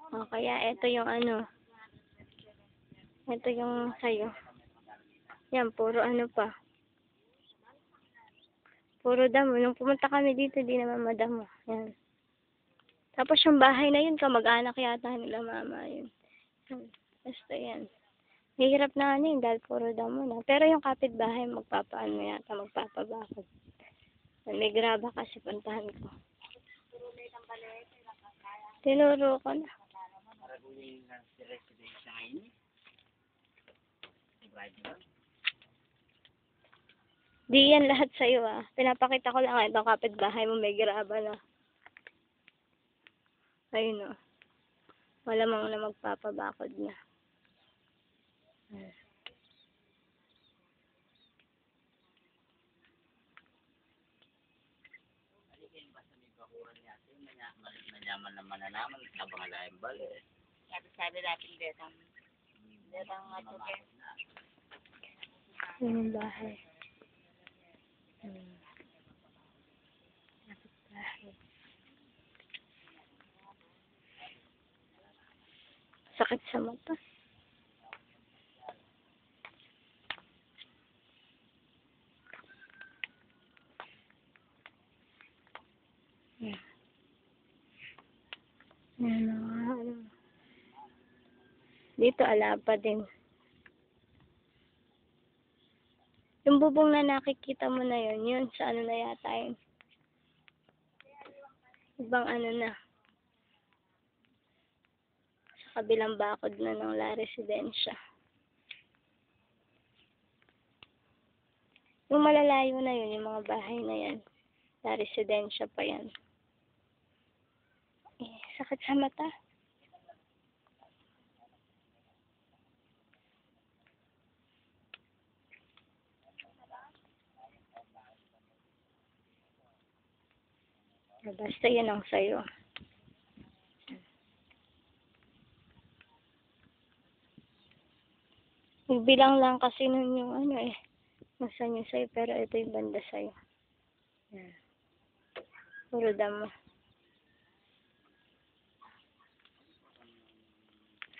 O, kaya ito yung ano. Ito yung sa'yo. Yan, puro ano pa. Puro damo. Nung pumunta kami dito, di naman madamo. Yan. Tapos yung bahay na yun, kamag-anak yata nila mama yun. Basta yan. Hihirap na ano yun, dahil puro damo na. Pero yung kapitbahay, magpapaano yata, magpapabakod. May graba kasi puntahan ko. Tinuro ko na. Di yan lahat sa'yo ah. Pinapakita ko lang itong kapitbahay mo, may graba na. Ayun o. Malamang na magpapabakod na. Manyaman na mananaman, nabangalayan bali. Sabi natin detang matuke. Yung bahay. Bahay. Sakit sa mata. Yan. Yan. Dito alapa din. Yung bubong na nakikita mo na yun, yun sa ano na yata yun. Ibang ano na. Sa kabilang bakod na ng La Residencia. Yung malalayo na yun, yung mga bahay na yan. La Residencia pa yan. Eh, sakit sa mata. Basta yan ang sayo. Nagbilang lang kasi nun yung ano eh. Nasaan yung sayo, pero ito yung banda sayo. Yan. Puro damo.